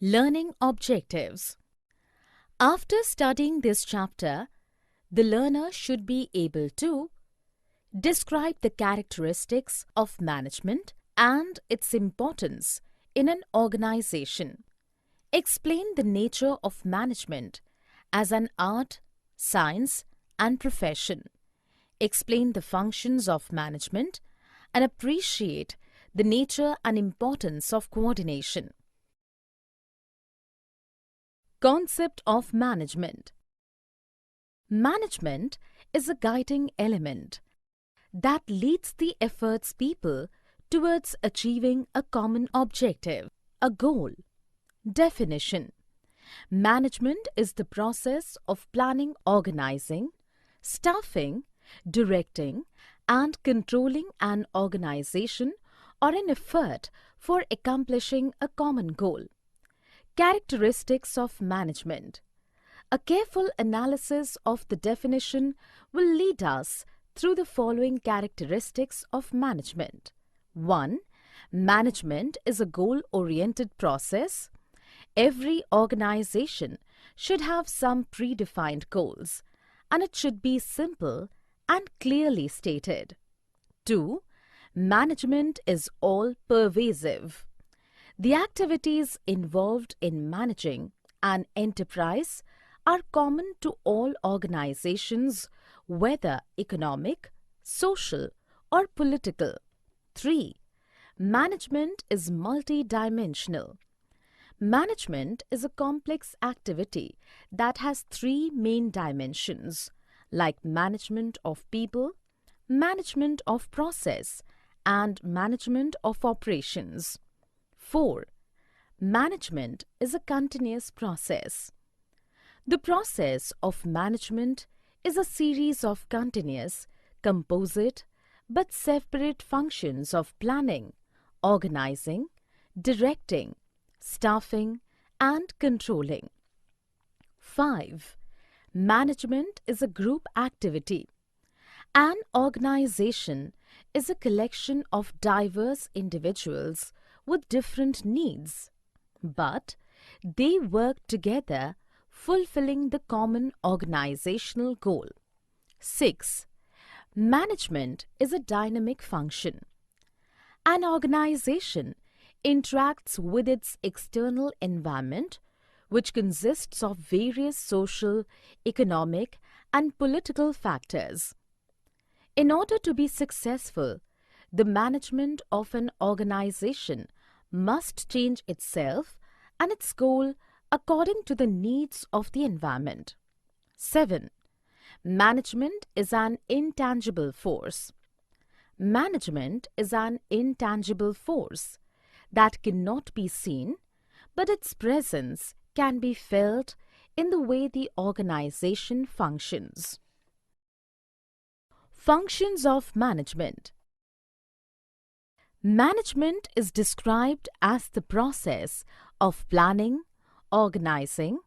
Learning objectives. After studying this chapter, the learner should be able to describe the characteristics of management and its importance in an organization. Explain the nature of management as an art, science, and profession. Explain the functions of management and appreciate the nature and importance of coordination. Concept of management. Management is a guiding element that leads the efforts people towards achieving a common objective, a goal. Definition. Management is the process of planning, organizing, staffing, directing, and controlling an organization or an effort for accomplishing a common goal. Characteristics of management. A careful analysis of the definition will lead us through the following characteristics of management. 1. Management is a goal-oriented process. Every organization should have some predefined goals, and it should be simple and clearly stated. 2. Management is all-pervasive. The activities involved in managing an enterprise are common to all organizations, whether economic, social, or political. 3. Management is multidimensional. Management is a complex activity that has three main dimensions, like management of people, management of process, and management of operations. 4. Management is a continuous process. The process of management is a series of continuous, composite, but separate functions of planning, organizing, directing, staffing, and controlling. 5. Management is a group activity. An organization is a collection of diverse individuals with different needs, but they work together, fulfilling the common organizational goal. 6. Management is a dynamic function. An organization interacts with its external environment, which consists of various social, economic, and political factors. In order to be successful, the management of an organization must change itself and its goal according to the needs of the environment. 7. Management is an intangible force. Management is an intangible force that cannot be seen, but its presence can be felt in the way the organization functions. Functions of management. Management is described as the process of planning, organizing,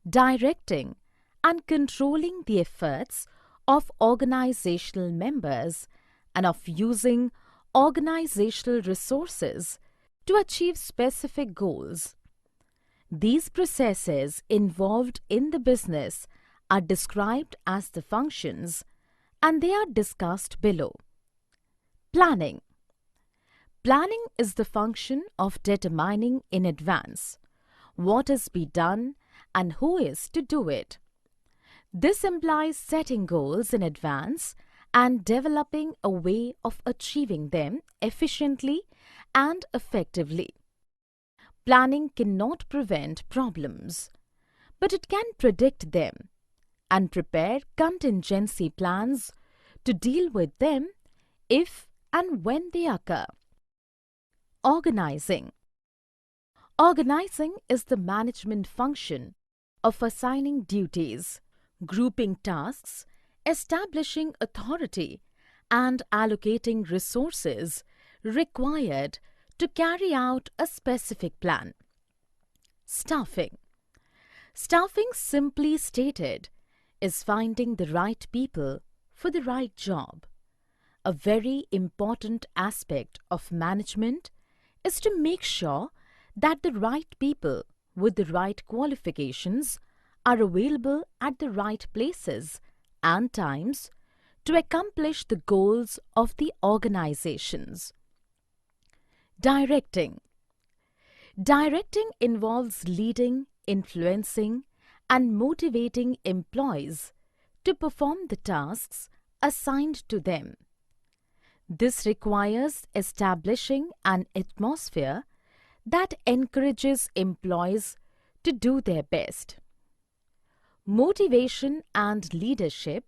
directing, and controlling the efforts of organizational members and of using organizational resources to achieve specific goals. These processes involved in the business are described as the functions, and they are discussed below. Planning. Planning is the function of determining in advance what is to be done and who is to do it. This implies setting goals in advance and developing a way of achieving them efficiently and effectively. Planning cannot prevent problems, but it can predict them and prepare contingency plans to deal with them if and when they occur. Organizing. Organizing is the management function of assigning duties, grouping tasks, establishing authority, and allocating resources required to carry out a specific plan. Staffing. Staffing, simply stated, is finding the right people for the right job. A very important aspect of management is to make sure that the right people with the right qualifications are available at the right places and times to accomplish the goals of the organizations. Directing. Directing involves leading, influencing, and motivating employees to perform the tasks assigned to them. This requires establishing an atmosphere that encourages employees to do their best. Motivation and leadership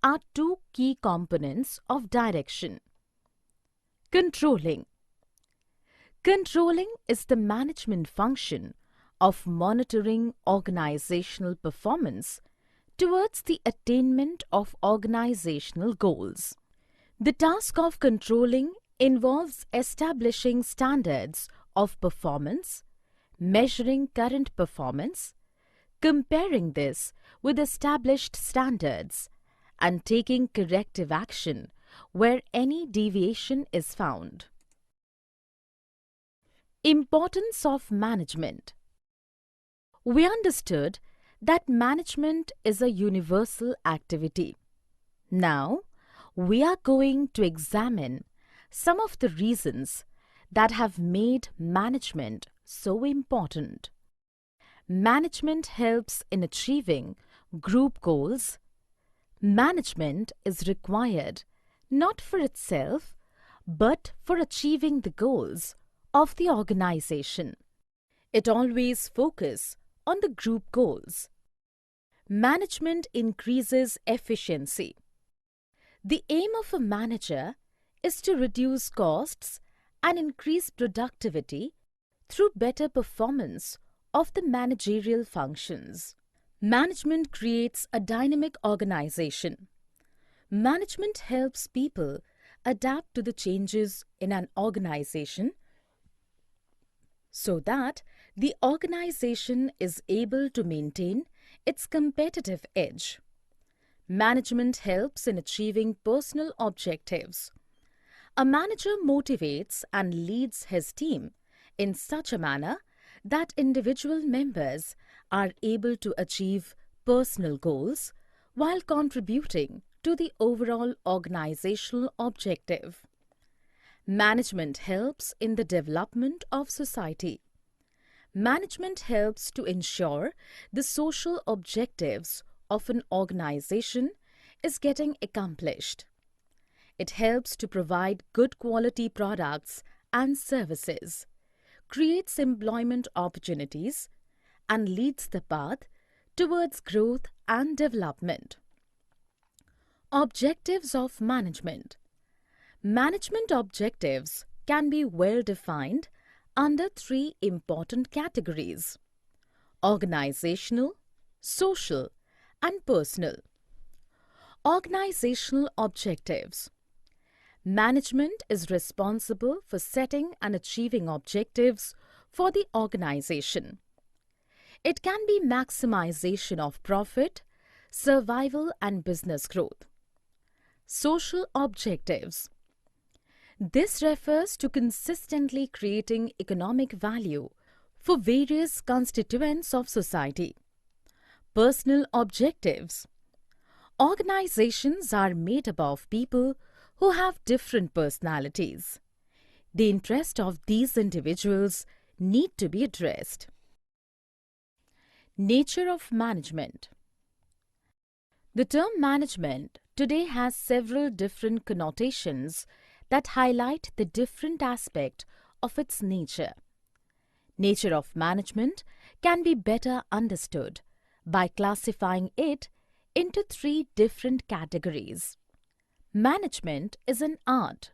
are two key components of direction. Controlling. Controlling is the management function of monitoring organizational performance towards the attainment of organizational goals. The task of controlling involves establishing standards of performance, measuring current performance, comparing this with established standards, and taking corrective action where any deviation is found. Importance of management. We understood that management is a universal activity. Now, we are going to examine some of the reasons that have made management so important. Management helps in achieving group goals. Management is required not for itself, but for achieving the goals of the organization. It always focuses on the group goals. Management increases efficiency. The aim of a manager is to reduce costs and increase productivity through better performance of the managerial functions. Management creates a dynamic organization. Management helps people adapt to the changes in an organization so that the organization is able to maintain its competitive edge. Management helps in achieving personal objectives. A manager motivates and leads his team in such a manner that individual members are able to achieve personal goals while contributing to the overall organizational objective. Management helps in the development of society. Management helps to ensure the social objectives of an organization is getting accomplished. It helps to provide good quality products and services, creates employment opportunities, and leads the path towards growth and development. Objectives of management. Management objectives can be well defined under three important categories: organizational, social, and personal. Organizational objectives. Management is responsible for setting and achieving objectives for the organization. It can be maximization of profit, survival, and business growth. Social objectives. This refers to consistently creating economic value for various constituents of society. Personal objectives. Organizations are made up of people who have different personalities. The interests of these individuals need to be addressed. Nature of management. The term management today has several different connotations that highlight the different aspect of its nature. Nature of management can be better understood by classifying it into three different categories. Management is an art.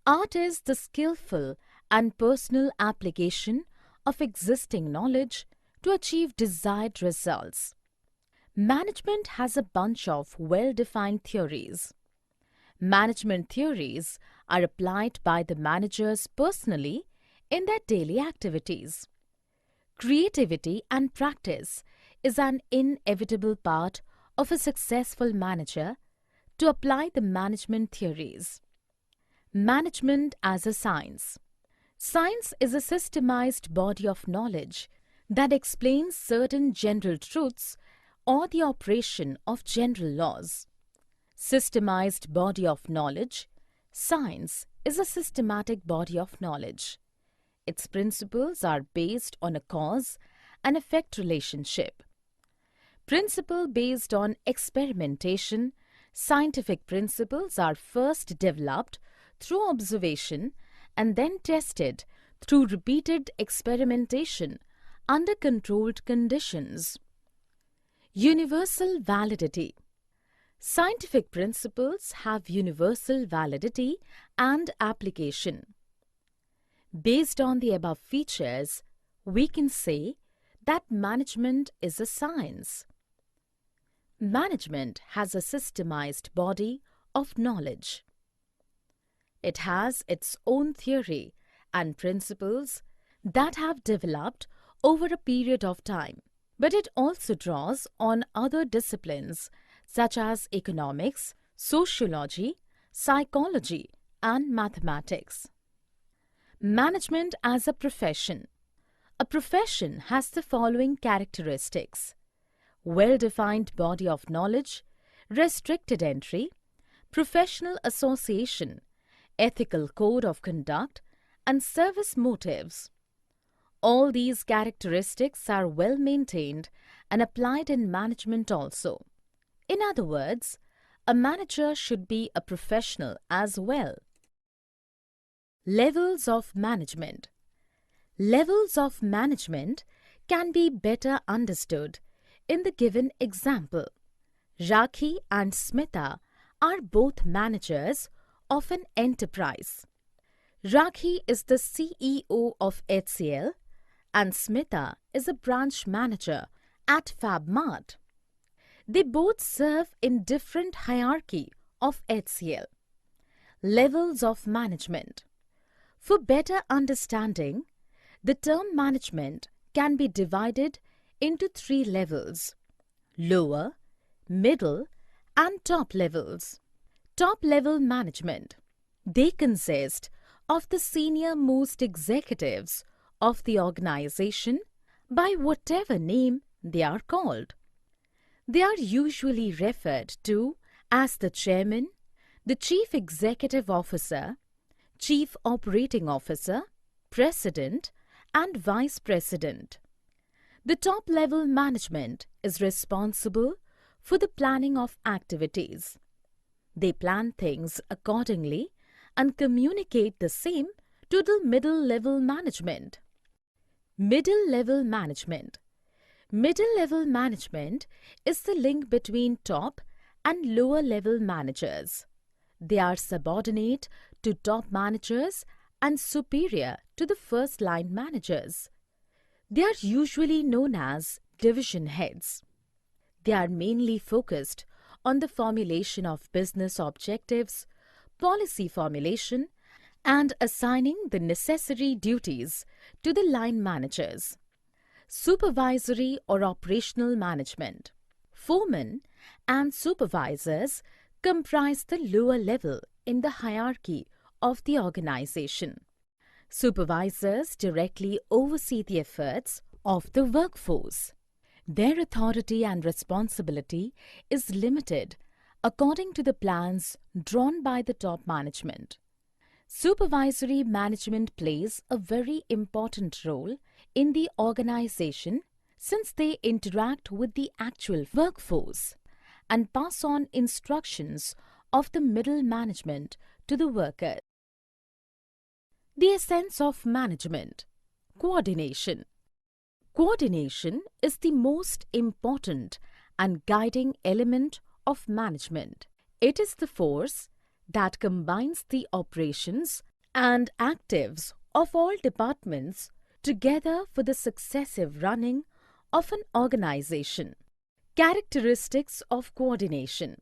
Art is the skillful and personal application of existing knowledge to achieve desired results. Management has a bunch of well-defined theories. Management theories are applied by the managers personally in their daily activities. Creativity and practice is an inevitable part of a successful manager to apply the management theories. Management as a science. Science is a systemized body of knowledge that explains certain general truths or the operation of general laws. Systemized body of knowledge. Science is a systematic body of knowledge. Its principles are based on a cause and effect relationship. Principle based on experimentation. Scientific principles are first developed through observation and then tested through repeated experimentation under controlled conditions. Universal validity. Scientific principles have universal validity and application. Based on the above features, we can say that management is a science. Management has a systemized body of knowledge. It has its own theory and principles that have developed over a period of time, but it also draws on other disciplines such as economics, sociology, psychology, and mathematics. Management as a profession. A profession has the following characteristics: well-defined body of knowledge, restricted entry, professional association, ethical code of conduct, and service motives. All these characteristics are well maintained and applied in management also. In other words, a manager should be a professional as well. Levels of management. Levels of management can be better understood in the given example. Rakhi and Smita are both managers of an enterprise. Rakhi is the CEO of HCL and Smita is a branch manager at FabMart. They both serve in different hierarchy of HCL. Levels of management. For better understanding, the term management can be divided into 3 levels: lower, middle, and top levels. Top level management. They consist of the senior most executives of the organization by whatever name they are called. They are usually referred to as the chairman, the chief executive officer, chief operating officer, president, and vice president. The top-level management is responsible for the planning of activities. They plan things accordingly and communicate the same to the middle-level management. Middle-level management. Middle-level management is the link between top and lower-level managers. They are subordinate to top managers and superior to the first-line managers. They are usually known as division heads. They are mainly focused on the formulation of business objectives, policy formulation, and assigning the necessary duties to the line managers. Supervisory or operational management. Foremen and supervisors comprise the lower level in the hierarchy of the organization. Supervisors directly oversee the efforts of the workforce. Their authority and responsibility is limited according to the plans drawn by the top management. Supervisory management plays a very important role in the organization since they interact with the actual workforce and pass on instructions of the middle management to the workers. The essence of management. Coordination. Coordination is the most important and guiding element of management. It is the force that combines the operations and actives of all departments together for the successive running of an organization. Characteristics of coordination.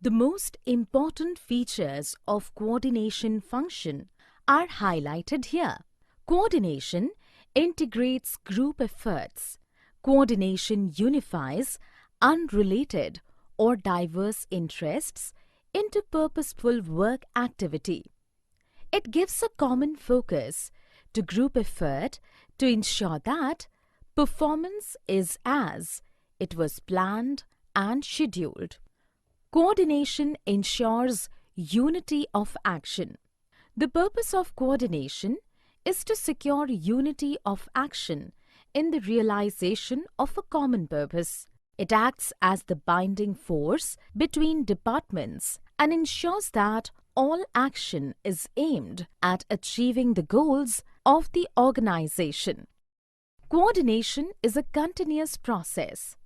The most important features of coordination function are highlighted here. Coordination integrates group efforts. Coordination unifies unrelated or diverse interests into purposeful work activity. It gives a common focus to group effort to ensure that Performance is as it was planned and scheduled. Coordination ensures unity of action. The purpose of coordination is to secure unity of action in the realization of a common purpose. It acts as the binding force between departments and ensures that all action is aimed at achieving the goals of the organization. Coordination is a continuous process.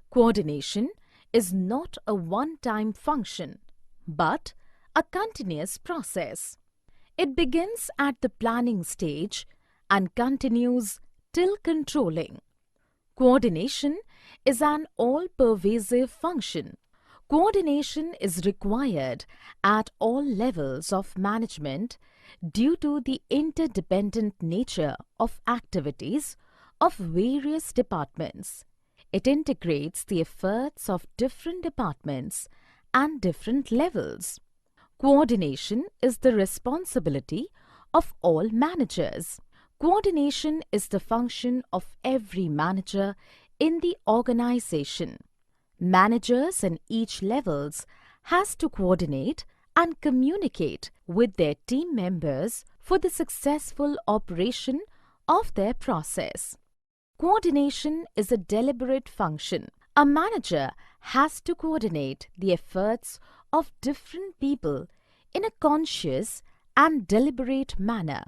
Coordination is not a one-time function, but a continuous process. It begins at the planning stage and continues till controlling. Coordination is an all-pervasive function. Coordination is required at all levels of management due to the interdependent nature of activities of various departments. It integrates the efforts of different departments and different levels. Coordination is the responsibility of all managers. Coordination is the function of every manager in the organization. Managers in each levels has to coordinate and communicate with their team members for the successful operation of their process. Coordination is a deliberate function. A manager has to coordinate the efforts of different people in a conscious and deliberate manner.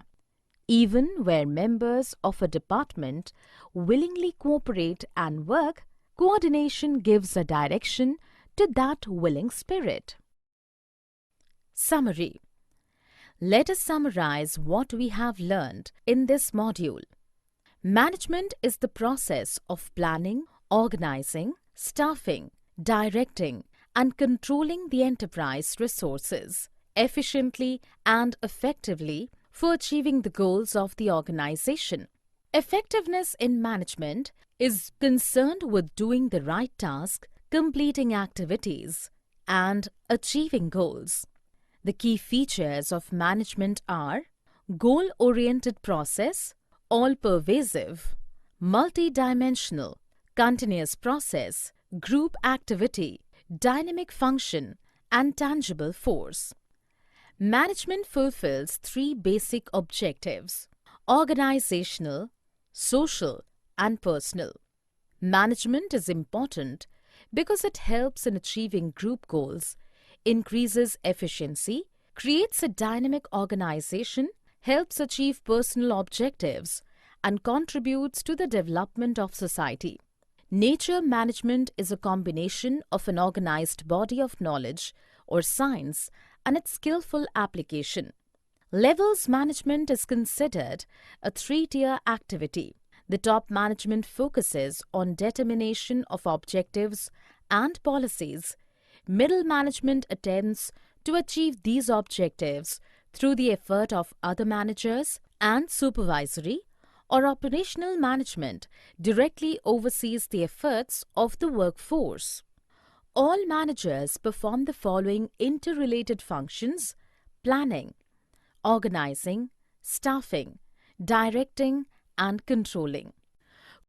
Even where members of a department willingly cooperate and work, coordination gives a direction to that willing spirit. Summary. Let us summarize what we have learned in this module. Management is the process of planning, organizing, staffing, directing, and controlling the enterprise resources efficiently and effectively for achieving the goals of the organization. Effectiveness in management is concerned with doing the right task, completing activities, and achieving goals. The key features of management are goal-oriented process, all-pervasive, multi-dimensional, continuous process, group activity, dynamic function, and tangible force. Management fulfills three basic objectives: organizational, social, and personal. Management is important because it helps in achieving group goals, increases efficiency, creates a dynamic organization, helps achieve personal objectives, and contributes to the development of society. Nature management is a combination of an organized body of knowledge or science and its skillful application. Levels management is considered a three-tier activity. The top management focuses on determination of objectives and policies. Middle management attempts to achieve these objectives through the effort of other managers, and supervisory or operational management directly oversees the efforts of the workforce. All managers perform the following interrelated functions: planning, organizing, staffing, directing, and controlling.